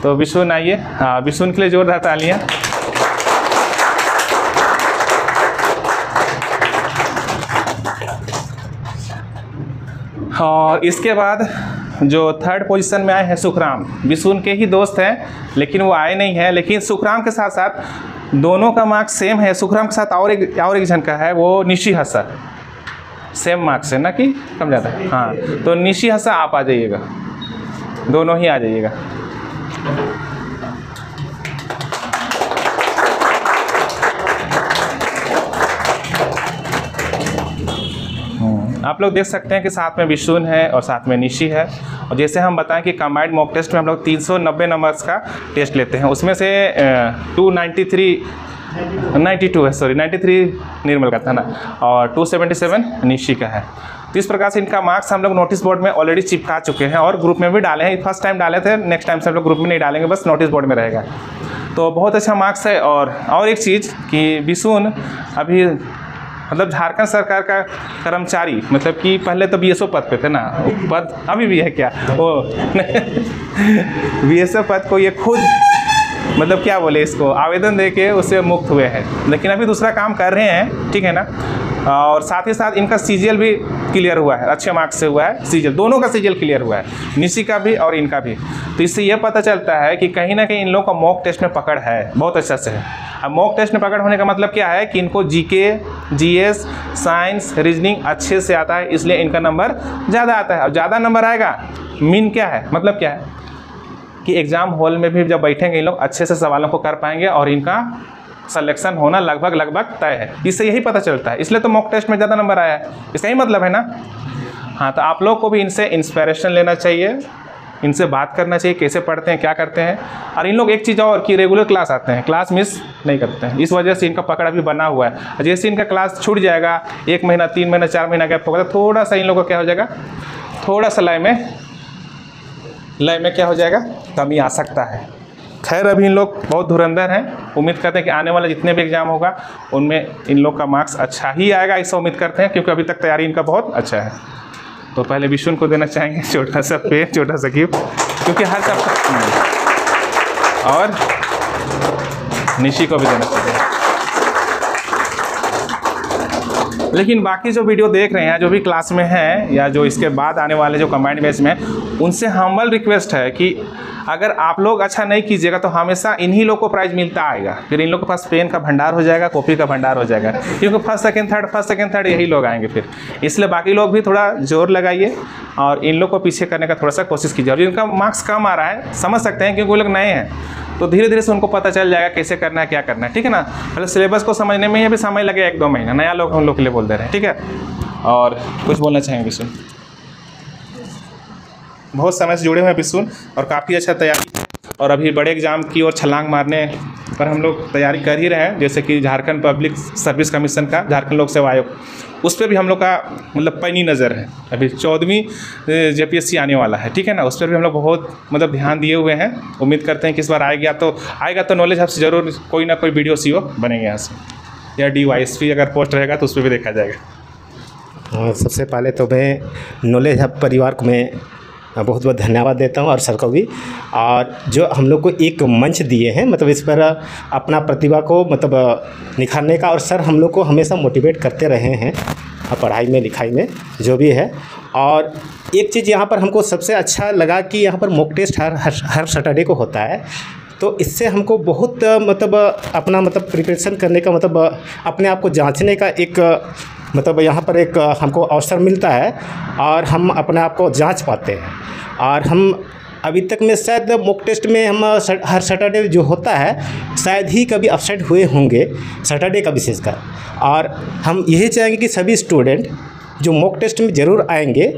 तो विशुन आइए, हाँ विशुन के लिए जोरदार तालियां। और इसके बाद जो थर्ड पोजीशन में आए हैं सुखराम, विशुन के ही दोस्त हैं लेकिन वो आए नहीं हैं, लेकिन सुखराम के साथ साथ दोनों का मार्क्स सेम है। सुखराम के साथ और एक जन का है, वो निशी हसा, सेम मार्क्स है ना कि कम ज़्यादा। हाँ तो निशी हसा आप आ जाइएगा, दोनों ही आ जाइएगा। आप लोग देख सकते हैं कि साथ में विशुन है और साथ में निशी है। और जैसे हम बताएं कि कंबाइंड मॉक टेस्ट में हम लोग 390 नंबर्स का टेस्ट लेते हैं, उसमें से 93 निर्मल का था ना, और 277 निशी का है। तो इस प्रकार से इनका मार्क्स हम लोग नोटिस बोर्ड में ऑलरेडी चिपका चुके हैं और ग्रुप में भी डाले हैं। फर्स्ट टाइम डाले थे, नेक्स्ट टाइम से हम लोग ग्रुप में नहीं डालेंगे, बस नोटिस बोर्ड में रहेगा। तो बहुत अच्छा मार्क्स है। और एक चीज़ कि विशुन अभी मतलब झारखंड सरकार का कर्मचारी, मतलब कि पहले तो बीएसओ पद पे थे ना, पद अभी भी है क्या वो बीएसओ पद को ये खुद मतलब क्या बोले इसको आवेदन दे के उससे मुक्त हुए हैं, लेकिन अभी दूसरा काम कर रहे हैं, ठीक है ना। और साथ ही साथ इनका सीजीएल भी क्लियर हुआ है, अच्छे मार्क्स से हुआ है सीजीएल, दोनों का सीजीएल क्लियर हुआ है, निशी का भी और इनका भी। तो इससे यह पता चलता है कि कहीं ना कहीं इन लोगों का मॉक टेस्ट में पकड़ है, बहुत अच्छा से है। अब मॉक टेस्ट में पकड़ होने का मतलब क्या है कि इनको जीके, जीएस, साइंस, रीजनिंग अच्छे से आता है, इसलिए इनका नंबर ज़्यादा आता है। और ज़्यादा नंबर आएगा मीन क्या है, मतलब क्या है कि एग्ज़ाम हॉल में भी जब बैठेंगे इन लोग अच्छे से सवालों को कर पाएंगे और इनका सिलेक्शन होना लगभग तय है। इससे यही पता चलता है, इसलिए तो मॉक टेस्ट में ज़्यादा नंबर आया है, इसका ही मतलब है ना। हाँ तो आप लोग को भी इनसे इंस्पिरेशन लेना चाहिए, इनसे बात करना चाहिए, कैसे पढ़ते हैं, क्या करते हैं। और इन लोग एक चीज़ और कि रेगुलर क्लास आते हैं, क्लास मिस नहीं करते हैं, इस वजह से इनका पकड़ अभी बना हुआ है। जैसे इनका क्लास छूट जाएगा, 1 महीना, 3 महीना, 4 महीना गैप होगा, तो थोड़ा सा इन लोगों को क्या हो जाएगा, थोड़ा सा लय में क्या हो जाएगा, कमी आ सकता है। खैर अभी इन लोग बहुत धुरंधर हैं, उम्मीद करते हैं कि आने वाला जितने भी एग्जाम होगा उनमें इन लोग का मार्क्स अच्छा ही आएगा, ऐसा उम्मीद करते हैं, क्योंकि अभी तक तैयारी इनका बहुत अच्छा है। तो पहले विशुन को देना चाहेंगे छोटा सा पेन, छोटा सा गिफ्ट, क्योंकि हर सप्ताह, और निशी को भी देना चाहिए। लेकिन बाकी जो वीडियो देख रहे हैं, जो भी क्लास में हैं या जो इसके बाद आने वाले जो कंबाइंड बैच में, उनसे हम्बल रिक्वेस्ट है कि अगर आप लोग अच्छा नहीं कीजिएगा तो हमेशा इन्हीं लोग को प्राइज़ मिलता आएगा। फिर इन लोग के पास पेन का भंडार हो जाएगा, कॉपी का भंडार हो जाएगा, क्योंकि फर्स्ट सेकंड थर्ड यही लोग आएंगे फिर। इसलिए बाकी लोग भी थोड़ा जोर लगाइए और इन लोग को पीछे करने का थोड़ा सा कोशिश कीजिए। और जिनका मार्क्स कम आ रहा है समझ सकते हैं, क्योंकि वो लोग नए हैं, तो धीरे धीरे से उनको पता चल जाएगा कैसे करना है, क्या करना है, ठीक है ना। पहले सिलेबस को समझने में ही भी समय लगेगा 1-2 महीना, नया लोग हम लोग के लिए बोल दे रहे हैं, ठीक है। और कुछ बोलना चाहेंगे विशुन? बहुत समय से जुड़े हुए हैं विशुन, और काफ़ी अच्छा तैयारी, और अभी बड़े एग्जाम की ओर छलांग मारने पर हम लोग तैयारी कर ही रहे हैं, जैसे कि झारखंड पब्लिक सर्विस कमीशन का, झारखंड लोक सेवा आयोग, उस पर भी हम लोग का मतलब पैनी नज़र है। अभी 14वीं जेपीएससी आने वाला है, ठीक है ना, उस पर भी हम लोग बहुत मतलब ध्यान दिए हुए हैं। उम्मीद करते हैं कि इस बार आएगा तो नॉलेज हब से ज़रूर कोई ना कोई वीडियो सीओ बनेंगे यहाँ से, या DYSP अगर पोस्ट रहेगा तो उस पर भी देखा जाएगा। सबसे पहले तो मैं नॉलेज हब परिवार को मैं बहुत बहुत धन्यवाद देता हूं, और सर को भी, और जो हम लोग को एक मंच दिए हैं, मतलब इस पर अपना प्रतिभा को मतलब निखारने का। और सर हम लोग को हमेशा मोटिवेट करते रहे हैं पढ़ाई में, लिखाई में, जो भी है। और एक चीज़ यहाँ पर हमको सबसे अच्छा लगा कि यहाँ पर मॉक टेस्ट हर सैटरडे को होता है, तो इससे हमको बहुत मतलब अपना मतलब प्रिपरेशन करने का, मतलब अपने आप को जांचने का एक मतलब यहाँ पर एक हमको अवसर मिलता है, और हम अपने आप को जांच पाते हैं। और हम अभी तक में शायद मॉक टेस्ट में हम हर सैटरडे जो होता है शायद ही कभी अपसेट हुए होंगे, सैटरडे का विशेषकर। और हम यही चाहेंगे कि सभी स्टूडेंट जो मॉक टेस्ट में ज़रूर आएंगे,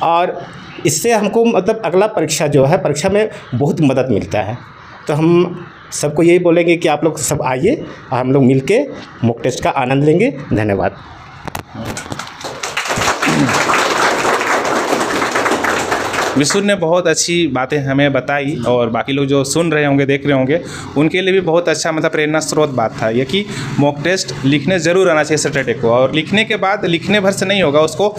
और इससे हमको मतलब अगला परीक्षा जो है, परीक्षा में बहुत मदद मिलता है। तो हम सबको यही बोलेंगे कि आप लोग सब आइए और हम लोग मिलके मॉक टेस्ट का आनंद लेंगे। धन्यवाद। विशु ने बहुत अच्छी बातें हमें बताई और बाकी लोग जो सुन रहे होंगे, देख रहे होंगे, उनके लिए भी बहुत अच्छा मतलब प्रेरणा स्रोत बात था ये कि मॉक टेस्ट लिखने ज़रूर आना चाहिए सैटरडे को। और लिखने के बाद लिखने भर से नहीं होगा, उसको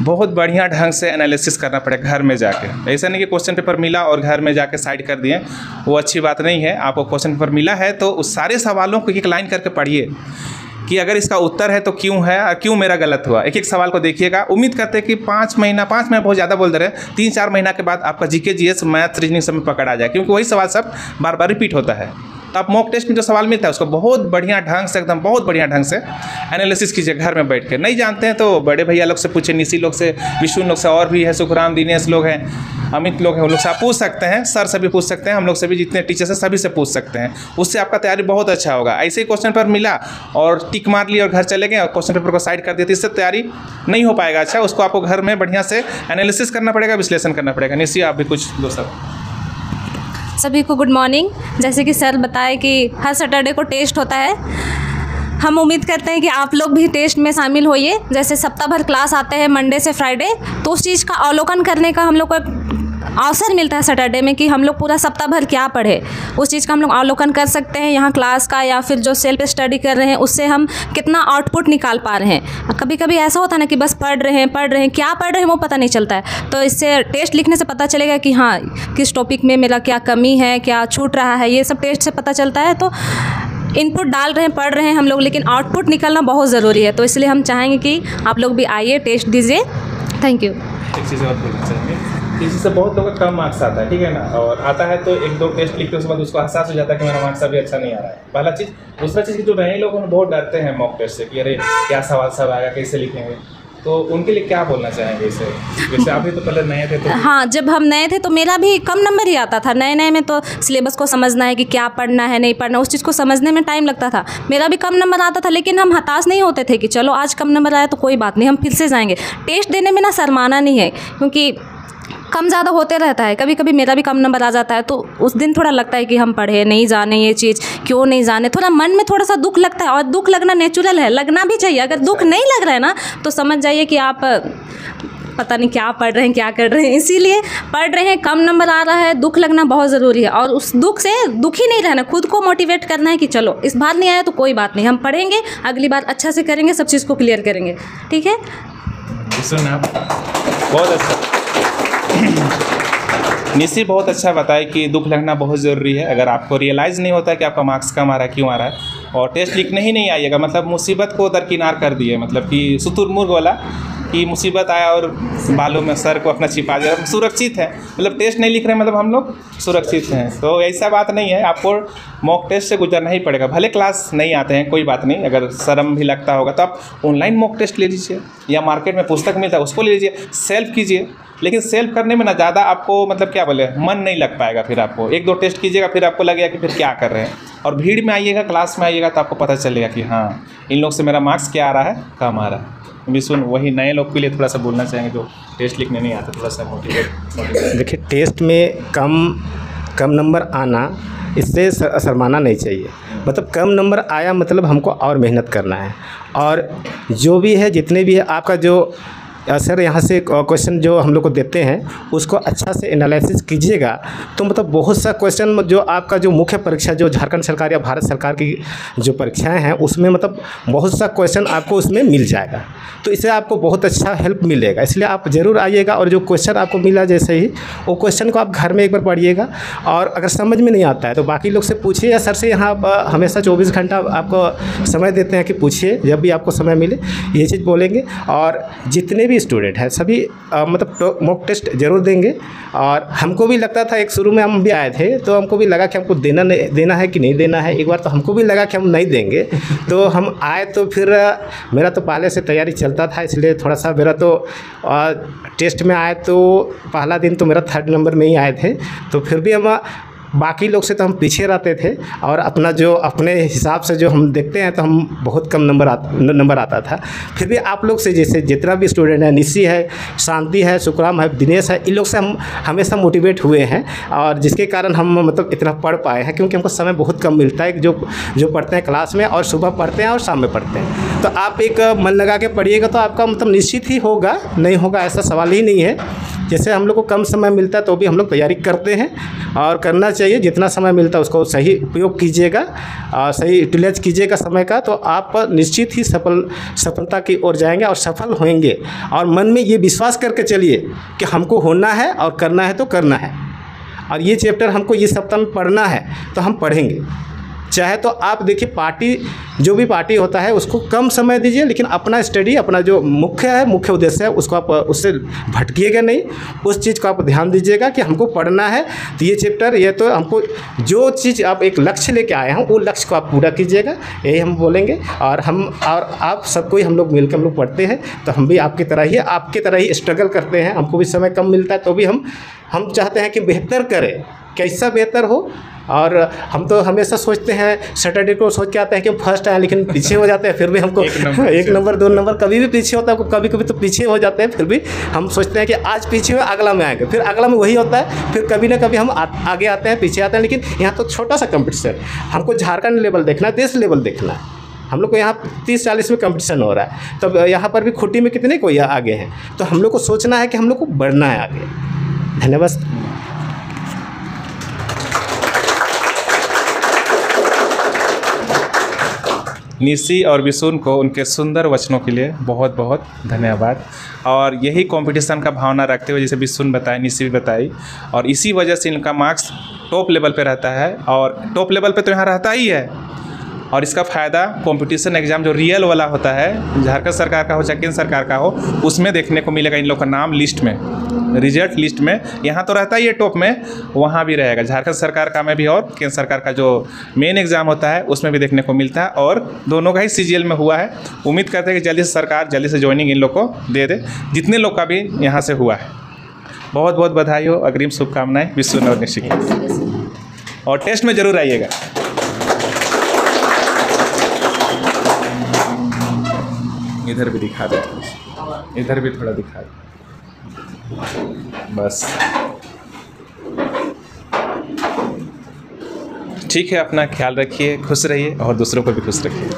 बहुत बढ़िया ढंग से एनालिसिस करना पड़ेगा घर में जाके। ऐसा नहीं कि क्वेश्चन पेपर मिला और घर में जाके साइड कर दिए, वो अच्छी बात नहीं है। आपको क्वेश्चन पेपर मिला है तो उस सारे सवालों को एक लाइन करके पढ़िए कि अगर इसका उत्तर है तो क्यों है और क्यों मेरा गलत हुआ। एक एक सवाल को देखिएगा। उम्मीद करते हैं कि 5 महीना बहुत ज़्यादा बोल दे रहे हैं, 3-4 महीना के बाद आपका जीके जीएस मैथ रीजनिंग सब में पकड़ आ जाए, क्योंकि वही सवाल सब बार बार रिपीट होता है। तो आप मॉक टेस्ट में जो सवाल मिलता है उसको बहुत बढ़िया ढंग से, एकदम बहुत बढ़िया ढंग से एनालिसिस कीजिए घर में बैठ के। नहीं जानते हैं तो बड़े भैया लोग से पूछे, निशी लोग से, विष्णु लोग से, और भी है सुखराम, दिनेश लोग हैं, अमित लोग हैं, उन लोग से आप पूछ सकते हैं। सर से भी पूछ सकते हैं, हम लोग से भी, जितने टीचर्स हैं सभी से पूछ सकते हैं। उससे आपका तैयारी बहुत अच्छा होगा। ऐसे ही क्वेश्चन पेपर मिला और टिक मार लिया और घर चले गए और क्वेश्चन पेपर को साइड कर दिया, तो इससे तैयारी नहीं हो पाएगा अच्छा। उसको आपको घर में बढ़िया से एनालिसिस करना पड़ेगा, विश्लेषण करना पड़ेगा। निशी आप भी कुछ दो सब। सभी को गुड मॉर्निंग। जैसे कि सर बताए कि हर सैटरडे को टेस्ट होता है, हम उम्मीद करते हैं कि आप लोग भी टेस्ट में शामिल होइए। जैसे सप्ताह भर क्लास आते हैं मंडे से फ्राइडे, तो उस चीज़ का अवलोकन करने का हम लोग को अवसर मिलता है सैटरडे में कि हम लोग पूरा सप्ताह भर क्या पढ़े, उस चीज़ का हम लोग अवलोकन कर सकते हैं यहाँ क्लास का, या फिर जो सेल्फ स्टडी कर रहे हैं उससे हम कितना आउटपुट निकाल पा रहे हैं। कभी कभी ऐसा होता है ना कि बस पढ़ रहे हैं क्या पढ़ रहे हैं वो पता नहीं चलता है। तो इससे टेस्ट लिखने से पता चलेगा कि हाँ किस टॉपिक में मेरा क्या कमी है, क्या छूट रहा है, ये सब टेस्ट से पता चलता है। तो इनपुट डाल रहे हैं, पढ़ रहे हैं हम लोग, लेकिन आउटपुट निकलना बहुत ज़रूरी है। तो इसलिए हम चाहेंगे कि आप लोग भी आइए, टेस्ट दीजिए। Thank you. एक चीज़ और बोलना चाहेंगे, इसी से बहुत लोगों का कम मार्क्स आता है, ठीक है ना, और आता है तो 1-2 टेस्ट लिखते उसके बाद उसको एहसास हो जाता है कि मेरा मार्क्स अभी अच्छा नहीं आ रहा है। पहला चीज़। दूसरा चीज़ कि जो नए लोग हैं बहुत डरते हैं मॉक टेस्ट से कि अरे क्या सवाल सब आएगा, कैसे लिखेंगे, तो उनके लिए क्या बोलना चाहेंगे इसे? जैसे आप भी तो पहले नए थे तो। हाँ, जब हम नए थे तो मेरा भी कम नंबर ही आता था। नए में तो सिलेबस को समझना है कि क्या पढ़ना है, नहीं पढ़ना, उस चीज़ को समझने में टाइम लगता था। मेरा भी कम नंबर आता था, लेकिन हम हताश नहीं होते थे कि चलो आज कम नंबर आया तो कोई बात नहीं, हम फिर से जाएंगे। टेस्ट देने में ना शर्माना नहीं है, क्योंकि कम ज़्यादा होते रहता है। कभी कभी मेरा भी कम नंबर आ जाता है, तो उस दिन थोड़ा लगता है कि हम पढ़े नहीं, जाने ये चीज़ क्यों नहीं जाने, थोड़ा मन में थोड़ा सा दुख लगता है। और दुख लगना नेचुरल है, लगना भी चाहिए। अगर दुख नहीं लग रहा है ना तो समझ जाइए कि आप पता नहीं क्या पढ़ रहे हैं, क्या कर रहे हैं। इसीलिए पढ़ रहे हैं, कम नंबर आ रहा है, दुख लगना बहुत ज़रूरी है। और उस दुख से दुखी नहीं रहना, खुद को मोटिवेट करना है कि चलो इस बार नहीं आया तो कोई बात नहीं, हम पढ़ेंगे, अगली बार अच्छा से करेंगे, सब चीज़ को क्लियर करेंगे। ठीक है, बहुत अच्छा। निशी बहुत अच्छा बताए कि दुख लगना बहुत ज़रूरी है। अगर आपको रियलाइज़ नहीं होता है कि आपका मार्क्स कम आ रहा है, क्यों आ रहा है, और टेस्ट लिखने ही नहीं आइएगा, मतलब मुसीबत को दरकिनार कर दिए। मतलब कि शुतुरमुर्ग वाला कि मुसीबत आया और बालों में सर को अपना छिपा दिया, सुरक्षित है। मतलब टेस्ट नहीं लिख रहे मतलब हम लोग सुरक्षित हैं। तो ऐसा बात नहीं है, आपको मॉक टेस्ट से गुजरना ही पड़ेगा। भले क्लास नहीं आते हैं कोई बात नहीं, अगर शर्म भी लगता होगा तो आप ऑनलाइन मॉक टेस्ट ले लीजिए, या मार्केट में पुस्तक मिलता है उसको ले लीजिए, सेल्फ कीजिए। लेकिन सेल्फ करने में ना ज़्यादा आपको मतलब क्या बोले, मन नहीं लग पाएगा। फिर आपको 1-2 टेस्ट कीजिएगा, फिर आपको लगेगा कि फिर क्या कर रहे हैं। और भीड़ में आइएगा, क्लास में आइएगा, तो आपको पता चलेगा कि हाँ इन लोग से मेरा मार्क्स क्या आ रहा है, कम आ रहा है। भी सुन, वही नए लोग के लिए थोड़ा सा बोलना चाहेंगे जो टेस्ट लिखने नहीं आता, थोड़ा सा मोटिवेट। देखिए, टेस्ट में कम नंबर आना, इससे शर्माना नहीं चाहिए। मतलब कम नंबर आया मतलब हमको और मेहनत करना है। और जो भी है, जितने भी है, आपका जो सर यहाँ से क्वेश्चन जो हम लोग को देते हैं उसको अच्छा से एनालिसिस कीजिएगा, तो मतलब बहुत सा क्वेश्चन जो आपका जो मुख्य परीक्षा जो झारखंड सरकार या भारत सरकार की जो परीक्षाएं हैं उसमें मतलब बहुत सा क्वेश्चन आपको उसमें मिल जाएगा। तो इससे आपको बहुत अच्छा हेल्प मिलेगा। इसलिए आप ज़रूर आइएगा, और जो क्वेश्चन आपको मिला जैसे ही वो क्वेश्चन को आप घर में एक बार पढ़िएगा। और अगर समझ में नहीं आता है तो बाकी लोग से पूछिए, या सर से यहाँ हमेशा 24 घंटा आपको समय देते हैं कि पूछिए, जब भी आपको समय मिले ये चीज़ बोलेंगे। और जितने भी स्टूडेंट हैं सभी मतलब मॉक टेस्ट ज़रूर देंगे। और हमको भी लगता था, एक शुरू में हम भी आए थे तो हमको भी लगा कि हमको देना है कि नहीं देना है। एक बार तो हमको भी लगा कि हम नहीं देंगे, तो हम आए तो फिर मेरा तो पहले से तैयारी चलता था, इसलिए थोड़ा सा मेरा तो टेस्ट में आए तो पहला दिन तो मेरा 3rd नंबर में ही आए थे। तो फिर भी हम बाकी लोग से तो हम पीछे रहते थे, और अपना जो अपने हिसाब से जो हम देखते हैं तो हम बहुत कम नंबर आता था। फिर भी आप लोग से, जैसे जितना भी स्टूडेंट है, निशी है, शांति है, सुखराम है, दिनेश है, इन लोग से हम हमेशा मोटिवेट हुए हैं, और जिसके कारण हम मतलब इतना पढ़ पाए हैं, क्योंकि हमको समय बहुत कम मिलता है। जो पढ़ते हैं क्लास में, और सुबह पढ़ते हैं और शाम में पढ़ते हैं। तो आप एक मन लगा के पढ़िएगा तो आपका मतलब निश्चित ही होगा, नहीं होगा ऐसा सवाल ही नहीं है। जैसे हम लोग को कम समय मिलता है तो भी हम लोग तैयारी करते हैं और करना चाहिए। जितना समय मिलता है उसको सही उपयोग कीजिएगा और सही यूटिलाइज कीजिएगा समय का, तो आप निश्चित ही सफलता की ओर जाएंगे और सफल होंगे। और मन में ये विश्वास करके चलिए कि हमको होना है और करना है तो करना है, और ये चैप्टर हमको ये सप्ताह में पढ़ना है तो हम पढ़ेंगे। चाहे तो आप देखिए, पार्टी जो भी पार्टी होता है उसको कम समय दीजिए, लेकिन अपना स्टडी, अपना जो मुख्य उद्देश्य है उसको आप उससे भटकिएगा नहीं, उस चीज़ को आप ध्यान दीजिएगा कि हमको पढ़ना है। तो ये चैप्टर, ये तो हमको जो चीज़ आप एक लक्ष्य लेके आए हैं वो लक्ष्य को आप पूरा कीजिएगा, यही हम बोलेंगे। और आप सबको ही हम लोग मिलकर हम लोग पढ़ते हैं, तो हम भी आपकी तरह ही स्ट्रगल करते हैं। हमको भी समय कम मिलता है तो भी हम चाहते हैं कि बेहतर करें, कैसा बेहतर हो। और हम तो हमेशा सोचते हैं, सैटरडे को सोच के आते हैं कि हम फर्स्ट आए, लेकिन पीछे हो जाते हैं। फिर भी हमको 1 नंबर 2 नंबर कभी भी पीछे होता है, कभी कभी तो पीछे हो जाते हैं। फिर भी हम सोचते हैं कि आज पीछे हुए, अगला में आएंगे, फिर अगला में वही होता है, फिर कभी ना कभी हम आगे आते हैं, पीछे आते हैं। लेकिन यहाँ तो छोटा सा कंपटीशन, हमको झारखंड लेवल देखना है, देश लेवल देखना है। हम लोग को यहाँ 30-40 में कंपटीशन हो रहा है, तब यहाँ पर भी खुटी में कितने कोई आगे हैं। तो हम लोग को सोचना है कि हम लोग को बढ़ना है आगे। धन्यवाद। निशी और विशुन को उनके सुंदर वचनों के लिए बहुत बहुत धन्यवाद। और यही कंपटीशन का भावना रखते हुए, जैसे विशुन बताए, निशी भी बताई, और इसी वजह से इनका मार्क्स टॉप लेवल पे रहता है। और टॉप लेवल पे तो यहाँ रहता ही है, और इसका फ़ायदा कंपटीशन एग्ज़ाम जो रियल वाला होता है, झारखंड सरकार का हो चाहे केंद्र सरकार का हो, उसमें देखने को मिलेगा। इन लोग का नाम लिस्ट में, रिजल्ट लिस्ट में यहाँ तो रहता ही है टॉप में, वहाँ भी रहेगा। झारखंड सरकार का में भी और केंद्र सरकार का जो मेन एग्ज़ाम होता है उसमें भी देखने को मिलता है। और दोनों का ही CGL में हुआ है। उम्मीद करते हैं कि जल्दी से सरकार जल्दी से ज्वाइनिंग इन लोग को दे दे, जितने लोग का भी यहाँ से हुआ है। बहुत बहुत बधाई हो, अग्रिम शुभकामनाएं विशुन और निशी को। और टेस्ट में ज़रूर आइएगा। इधर भी दिखा दो, इधर भी थोड़ा दिखा दो, बस ठीक है। अपना ख्याल रखिए, खुश रहिए और दूसरों को भी खुश रखिए।